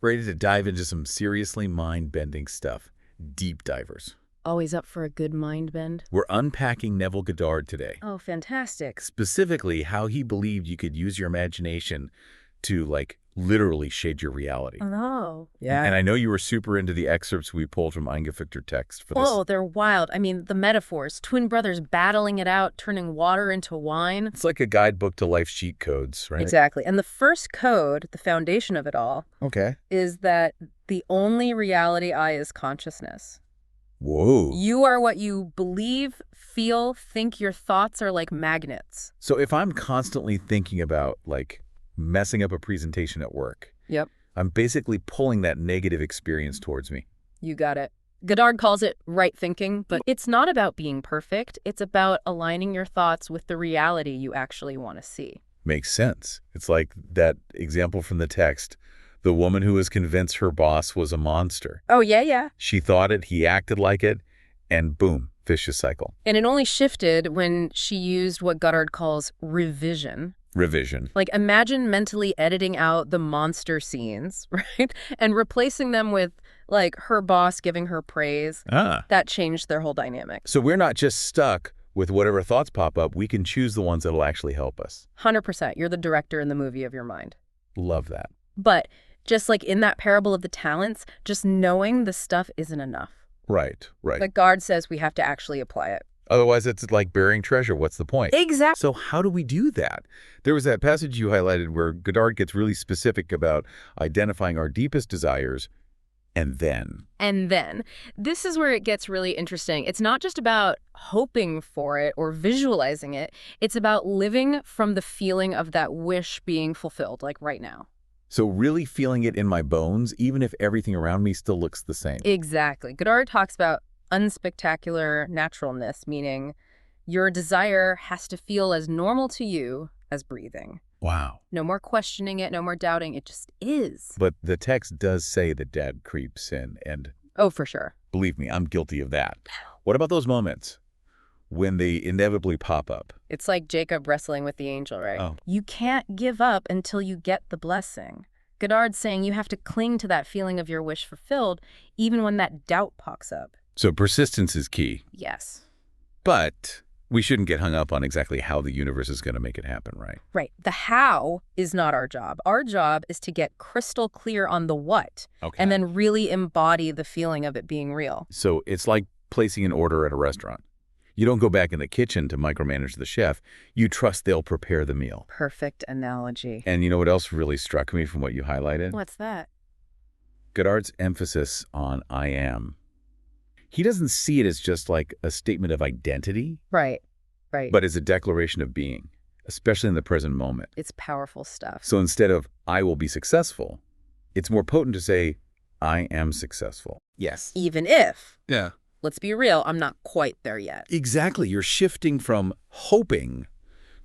Ready to dive into some seriously mind-bending stuff. Deep divers. Always up for a good mind bend? We're unpacking Neville Goddard today. Oh, fantastic. Specifically, how he believed you could use your imagination to, literally shade your reality. Oh, yeah. And I know you were super into the excerpts we pulled from Eingefechter text for this. Oh, they're wild. I mean, the metaphors, twin brothers battling it out, turning water into wine. It's like a guidebook to life's cheat codes, right? Exactly. And the first code, the foundation of it all, is that the only reality is consciousness. Whoa. You are what you believe, feel, think. Your thoughts are like magnets. So if I'm constantly thinking about, messing up a presentation at work, Yep. I'm basically pulling that negative experience towards me. You got it. Goddard calls it right thinking, but it's not about being perfect. It's about aligning your thoughts with the reality you actually want to see. Makes sense. It's like that example from the text, the woman who was convinced her boss was a monster. Oh, yeah. She thought it, he acted like it, and boom, vicious cycle. And it only shifted when she used what Goddard calls revision. Revision. Like, imagine mentally editing out the monster scenes, right? And replacing them with, her boss giving her praise. That changed their whole dynamic. So we're not just stuck with whatever thoughts pop up. We can choose the ones that'll actually help us. 100%. You're the director in the movie of your mind. Love that. But just like in that parable of the talents, just knowing the stuff isn't enough. Right. Like Goddard says, we have to actually apply it. Otherwise, it's like burying treasure. What's the point? Exactly. So how do we do that? There was that passage you highlighted where Goddard gets really specific about identifying our deepest desires, and then. This is where it gets really interesting. It's not just about hoping for it or visualizing it. It's about living from the feeling of that wish being fulfilled, like right now. So really feeling it in my bones, even if everything around me still looks the same. Exactly. Goddard talks about unspectacular naturalness, meaning your desire has to feel as normal to you as breathing. Wow. No more questioning it, no more doubting. It just is. But the text does say that doubt creeps in, and oh, for sure. Believe me, I'm guilty of that. What about those moments when they inevitably pop up? It's like Jacob wrestling with the angel, right? Oh. You can't give up until you get the blessing. Goddard's saying you have to cling to that feeling of your wish fulfilled, even when that doubt pops up. So persistence is key. Yes. But we shouldn't get hung up on exactly how the universe is going to make it happen, right? Right. The how is not our job. Our job is to get crystal clear on the what, and then really embody the feeling of it being real. So it's like placing an order at a restaurant. You don't go back in the kitchen to micromanage the chef. You trust they'll prepare the meal. Perfect analogy. And you know what else really struck me from what you highlighted? What's that? Goddard's emphasis on I am. He doesn't see it as just like a statement of identity. Right. But as a declaration of being, especially in the present moment. It's powerful stuff. So instead of I will be successful, it's more potent to say I am successful. Yes. Even if. Yeah. Let's be real, I'm not quite there yet. Exactly. You're shifting from hoping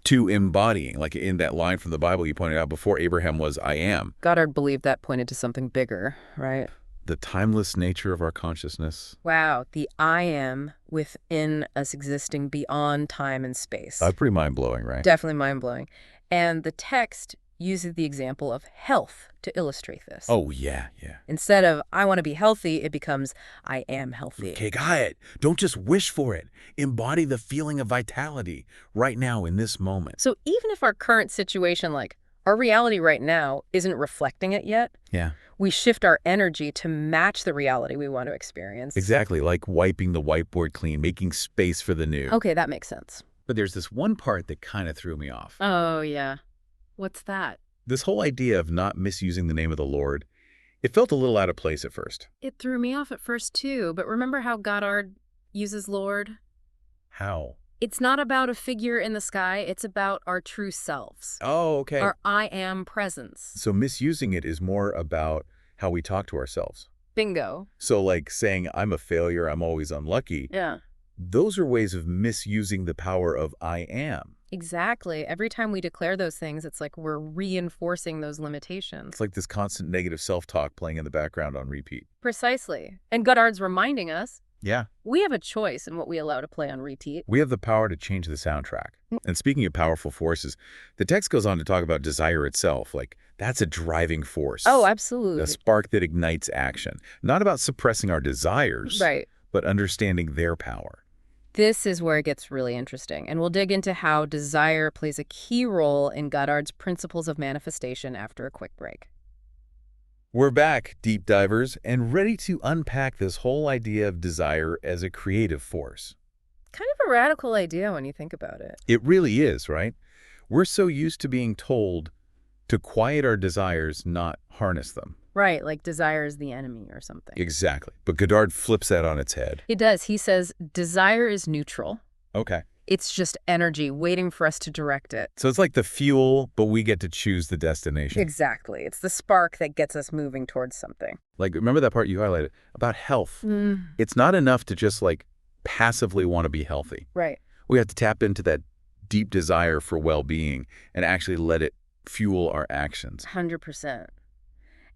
to embodying, like in that line from the Bible you pointed out before, Abraham was I am. Goddard believed that pointed to something bigger, right? The timeless nature of our consciousness. Wow, the I am within us existing beyond time and space. That's pretty mind-blowing, right? Definitely mind-blowing. And the text uses the example of health to illustrate this. Oh, yeah. Instead of I want to be healthy, it becomes I am healthy. Okay, got it. Don't just wish for it. Embody the feeling of vitality right now in this moment. So even if our current situation, our reality right now, isn't reflecting it yet, we shift our energy to match the reality we want to experience. Exactly, like wiping the whiteboard clean, making space for the new. Okay, that makes sense. But there's this one part that kind of threw me off. Oh, yeah. What's that? This whole idea of not misusing the name of the Lord, it felt a little out of place at first. It threw me off at first, too. But remember how Goddard uses Lord? How? It's not about a figure in the sky. It's about our true selves. Oh, okay. Our I am presence. So misusing it is more about how we talk to ourselves. Bingo. So like saying, I'm a failure, I'm always unlucky. Yeah. Those are ways of misusing the power of I am. Exactly. Every time we declare those things, it's like we're reinforcing those limitations. It's like this constant negative self-talk playing in the background on repeat. Precisely. And Goddard's reminding us, yeah, we have a choice in what we allow to play on repeat. We have the power to change the soundtrack. And speaking of powerful forces, the text goes on to talk about desire itself, like That's a driving force. Oh, absolutely. A spark that ignites action. Not about suppressing our desires, Right. but understanding their power. This is where it gets really interesting, and we'll dig into how desire plays a key role in Goddard's principles of manifestation after a quick break. We're back, deep divers, and ready to unpack this whole idea of desire as a creative force. Kind of a radical idea when you think about it. It really is, right? We're so used to being told to quiet our desires, not harness them. Right, like desire is the enemy or something. Exactly. But Goddard flips that on its head. He does. He says desire is neutral. Okay. It's just energy waiting for us to direct it. So it's like the fuel, but we get to choose the destination. Exactly. It's the spark that gets us moving towards something. Like, remember that part you highlighted about health? It's not enough to just, like, passively want to be healthy. Right. We have to tap into that deep desire for well-being and actually let it fuel our actions. 100%.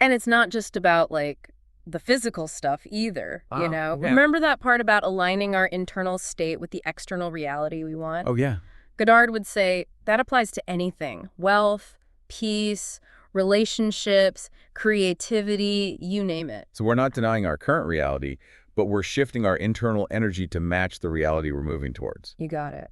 And it's not just about, like, the physical stuff either, you know? Yeah. Remember that part about aligning our internal state with the external reality we want? Oh, yeah. Goddard would say that applies to anything. Wealth, peace, relationships, creativity, you name it. So we're not denying our current reality, but we're shifting our internal energy to match the reality we're moving towards. You got it.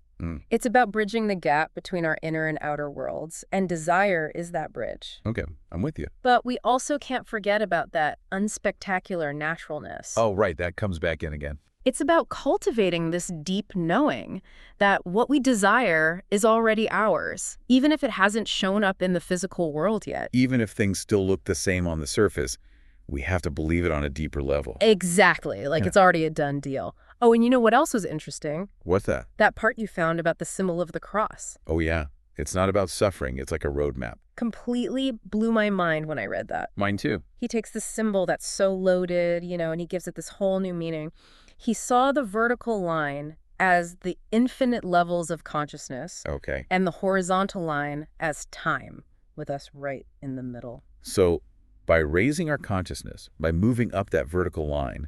It's about bridging the gap between our inner and outer worlds, and desire is that bridge. Okay, I'm with you. But we also can't forget about that unspectacular naturalness. Oh, right, that comes back in again. It's about cultivating this deep knowing that what we desire is already ours, even if it hasn't shown up in the physical world yet. Even if things still look the same on the surface, we have to believe it on a deeper level. Exactly, like it's already a done deal. Oh, and you know what else was interesting? What's that? That part you found about the symbol of the cross. Oh, yeah. It's not about suffering. It's like a roadmap. Completely blew my mind when I read that. Mine too. He takes this symbol that's so loaded, you know, and he gives it this whole new meaning. He saw the vertical line as the infinite levels of consciousness. Okay. And the horizontal line as time, with us right in the middle. So by raising our consciousness, by moving up that vertical line,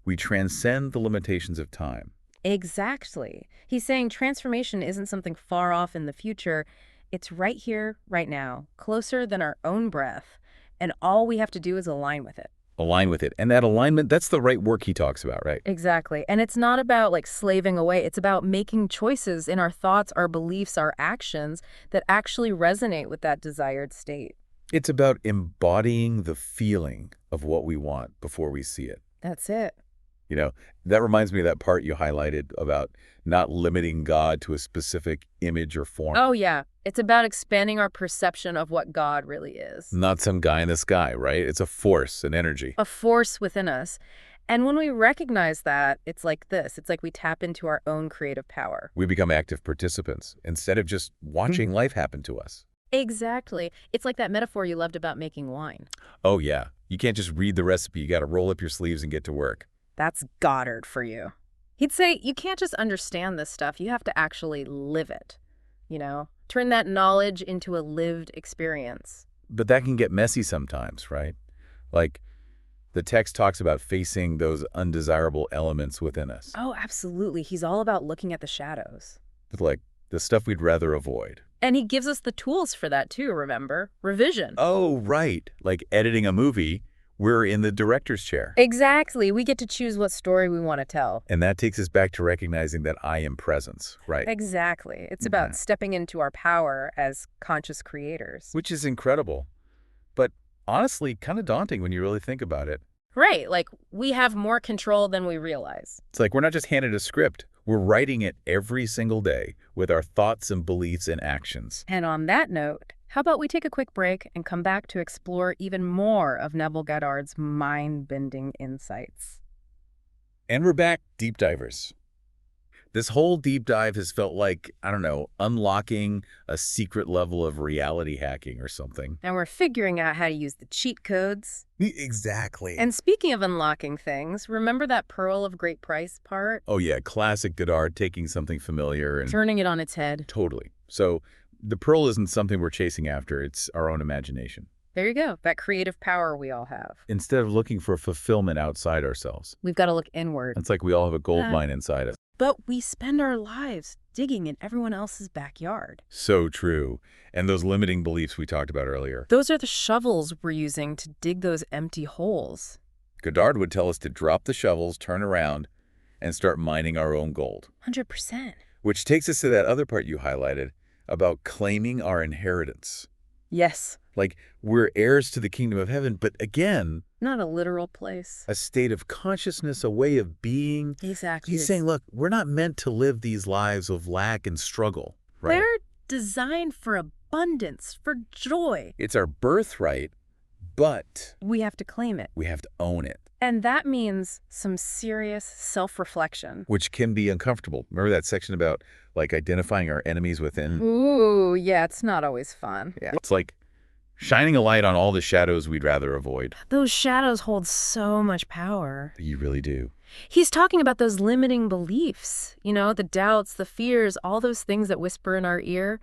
we transcend the limitations of time. Exactly. He's saying transformation isn't something far off in the future. It's right here, right now, closer than our own breath. And all we have to do is align with it. Align with it. And that alignment, that's the right work he talks about, right? Exactly. And it's not about like slaving away. It's about making choices in our thoughts, our beliefs, our actions that actually resonate with that desired state. It's about embodying the feeling of what we want before we see it. That's it. You know, that reminds me of that part you highlighted about not limiting God to a specific image or form. Oh, yeah. It's about expanding our perception of what God really is. Not some guy in the sky, right? It's a force, an energy. A force within us. And when we recognize that, it's like this. It's like we tap into our own creative power. We become active participants instead of just watching life happen to us. Exactly. It's like that metaphor you loved about making wine. Oh, yeah. You can't just read the recipe. You got to roll up your sleeves and get to work. That's Goddard for you. He'd say, you can't just understand this stuff. You have to actually live it, you know? Turn that knowledge into a lived experience. But that can get messy sometimes, right? Like, the text talks about facing those undesirable elements within us. Oh, absolutely. He's all about looking at the shadows. With, like, the stuff we'd rather avoid. And he gives us the tools for that too, remember? Revision. Oh, right. Like editing a movie, we're in the director's chair. Exactly. We get to choose what story we want to tell. And that takes us back to recognizing that I am presence, right? Exactly. It's about stepping into our power as conscious creators. Which is incredible, but honestly kind of daunting when you really think about it. Right. Like, we have more control than we realize. It's like we're not just handed a script. We're writing it every single day with our thoughts and beliefs and actions. And on that note, how about we take a quick break and come back to explore even more of Neville Goddard's mind-bending insights. And we're back, deep divers. This whole deep dive has felt like, I don't know, unlocking a secret level of reality hacking or something. And we're figuring out how to use the cheat codes. Exactly. And speaking of unlocking things, remember that pearl of great price part? Oh yeah, classic Goddard, taking something familiar and turning it on its head. Totally. So the pearl isn't something we're chasing after, it's our own imagination. There you go, that creative power we all have. Instead of looking for fulfillment outside ourselves. We've got to look inward. It's like we all have a gold mine inside us. But we spend our lives digging in everyone else's backyard. So true. And those limiting beliefs we talked about earlier. Those are the shovels we're using to dig those empty holes. Goddard would tell us to drop the shovels, turn around, and start mining our own gold. 100%. Which takes us to that other part you highlighted about claiming our inheritance. Yes. Like, we're heirs to the kingdom of heaven, but again, not a literal place. A state of consciousness, a way of being. Exactly. He's saying, look, we're not meant to live these lives of lack and struggle. Right? They're designed for abundance, for joy. It's our birthright, but we have to claim it. We have to own it. And that means some serious self-reflection. Which can be uncomfortable. Remember that section about, like, identifying our enemies within? Ooh, yeah, it's not always fun. Yeah. It's like shining a light on all the shadows we'd rather avoid. Those shadows hold so much power. You really do. He's talking about those limiting beliefs, you know, the doubts, the fears, all those things that whisper in our ear.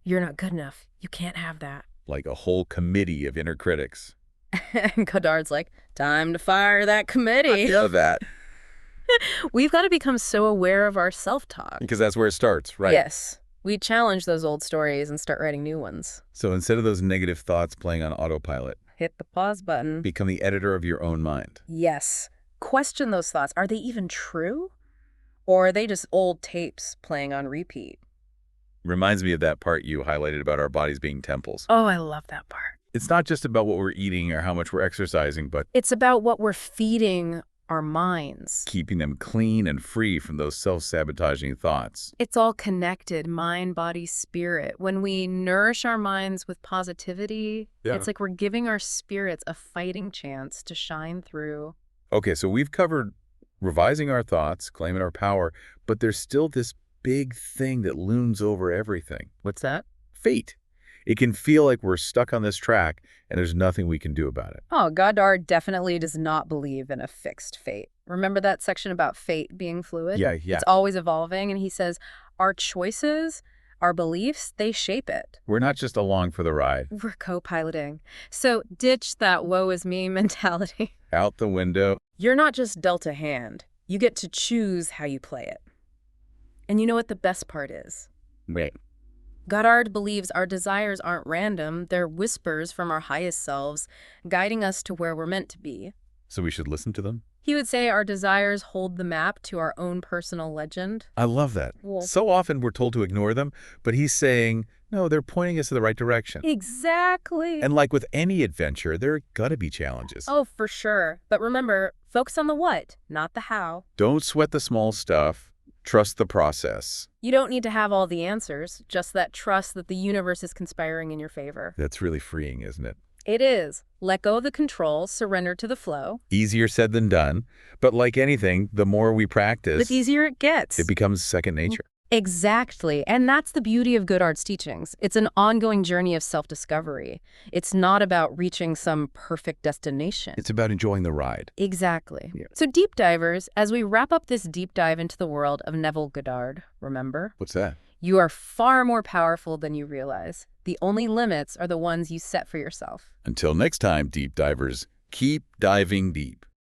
You're not good enough. You can't have that. Like a whole committee of inner critics. And Goddard's like, time to fire that committee. I love that. We've got to become so aware of our self-talk. Because that's where it starts, right? Yes. We challenge those old stories and start writing new ones. So instead of those negative thoughts playing on autopilot, hit the pause button. Become the editor of your own mind. Yes. Question those thoughts. Are they even true? Or are they just old tapes playing on repeat? Reminds me of that part you highlighted about our bodies being temples. Oh, I love that part. It's not just about what we're eating or how much we're exercising, but it's about what we're feeding our minds. Keeping them clean and free from those self-sabotaging thoughts. It's all connected, mind, body, spirit. When we nourish our minds with positivity, it's like we're giving our spirits a fighting chance to shine through. Okay, so we've covered revising our thoughts, claiming our power, but there's still this big thing that looms over everything. What's that? Fate. It can feel like we're stuck on this track and there's nothing we can do about it. Oh, Goddard definitely does not believe in a fixed fate. Remember that section about fate being fluid? Yeah. It's always evolving. And he says, our choices, our beliefs, they shape it. We're not just along for the ride. We're co-piloting. So ditch that woe is me mentality. Out the window. You're not just dealt a hand. You get to choose how you play it. And you know what the best part is? Wait. Goddard believes our desires aren't random. They're whispers from our highest selves, guiding us to where we're meant to be. So we should listen to them? He would say our desires hold the map to our own personal legend. I love that. Well, so often we're told to ignore them, but he's saying, no, they're pointing us in the right direction. Exactly. And like with any adventure, there are gotta be challenges. Oh, for sure. But remember, focus on the what, not the how. Don't sweat the small stuff. Trust the process. You don't need to have all the answers, just that trust that the universe is conspiring in your favor. That's really freeing, isn't it? It is. Let go of the control, surrender to the flow. Easier said than done. But like anything, the more we practice, the easier it gets. It becomes second nature. Exactly. And that's the beauty of Goddard's teachings. It's an ongoing journey of self-discovery. It's not about reaching some perfect destination. It's about enjoying the ride. Exactly. Yeah. So deep divers, as we wrap up this deep dive into the world of Neville Goddard, remember? What's that? You are far more powerful than you realize. The only limits are the ones you set for yourself. Until next time, deep divers, keep diving deep.